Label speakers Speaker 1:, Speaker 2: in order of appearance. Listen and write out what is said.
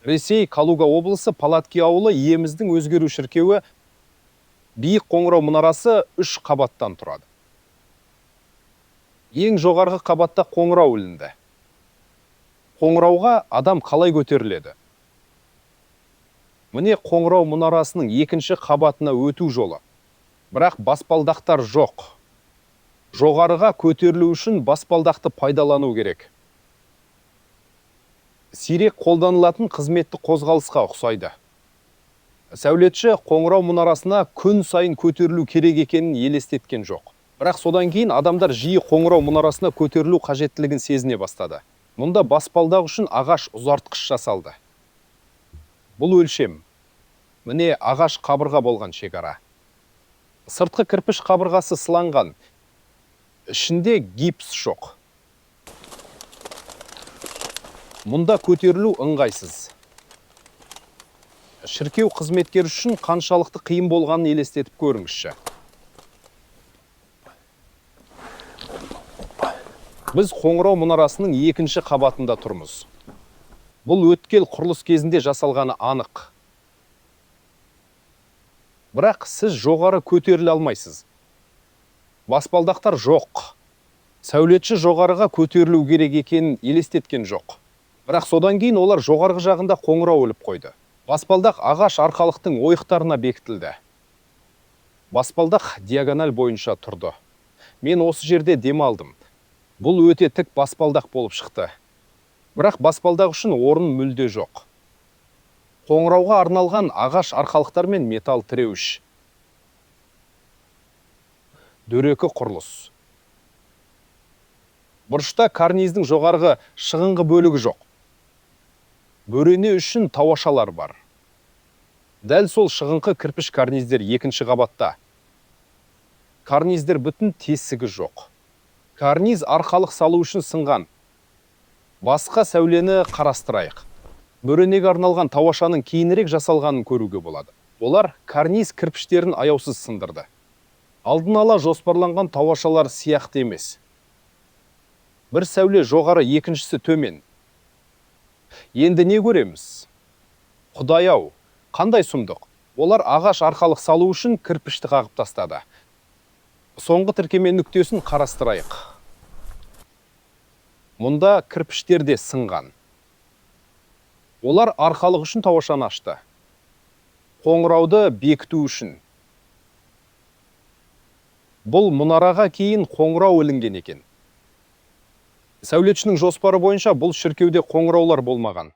Speaker 1: Ресей Калуга облысы Палатки ауылы иеміздің өзгеру шіркеуі биік қоңырау мұнарасы 3 қабаттан тұрады. Ең жоғарғы қабатта қоңырау ілінді. Қоңырауға адам қалай көтеріледі? Міне қоңырау мұнарасының екінші қабатына өту жолы. Бірақ баспалдақтар жоқ. Жоғарыға көтерілу үшін баспалдақты пайдалану керек. Сирек қолданылатын қызметті қозғалысқа ұқсайды. Сәулетші қоңырау мұнарасына күн сайын көтерілу керек екенін елестеткен жоқ. Бірақ содан кейін адамдар жиі қоңырау мұнарасына көтерілу қажеттілігін сезіне бастады. Мұнда баспалдақ үшін ағаш ұзартқыш жасалды. Бұл өлшем. Міне ағаш қабырға болған шекара. Сыртқы кірпіш қабырғасы сыланған. Ішінде гипс жоқ. Мұнда көтерілу ыңғайсыз. Шіркеу қызметкер үшін қаншалықты қиын болғанын елестетіп көріңізші. Біз қоңырау мұнарасының екінші қабатында тұрмыз. Бұл өткел құрылыс кезінде жасалғаны анық. Бірақ сіз жоғары көтеріле алмайсыз. Баспалдақтар жоқ. Сәулетші жоғарыға көтерілу керек екенін елестеткен жоқ. Бірақ содан кейін олар жоғарғы жағында қоңырау іліп қойды. Баспалдақ ағаш арқалықтың ойықтарына бекітілді. Баспалдақ диагональ бойынша тұрды. Мен осы жерде демалдым. Бұл өте тік баспалдақ болып шықты. Бірақ баспалдақ үшін орын мүлде жоқ. Қоңырауға арналған ағаш арқалықтар мен металл тіреуіш. Дөрекі құрылыс. Бұрышта карниздің жоғарғы шығыңғы бөлігі жоқ. Бөрене үшін тауашалар бар. Дәл сол шығыңқы кірпіш карниздер екінші қабатта. Карниздер бүтін, тесігі жоқ. Карниз арқалық салу үшін сынған. Басқа сәулені қарастырайық. Бөренеге арналған тауашаның кейінірек жасалғанын көруге болады. Олар карниз кірпіштерін аяусыз сындырды. Алдын ала жоспарланған тауашалар сияқты емес. Бір сәуле жоғары, екіншісі төмен. Енді не көреміз? Құдай-ау, қандай сұмдық? Олар ағаш арқалық салу үшін кірпішті қағып тастады. Соңғы тіркеме нүктесін қарастырайық. Мұнда кірпіштер де сынған. Олар арқалық үшін тауашаны ашты. Қоңырауды бекіту үшін. Бұл мұнараға кейін қоңырау ілінген екен. Сәулетшінің жоспары бойынша бұл шіркеуде қоңыраулар болмаған.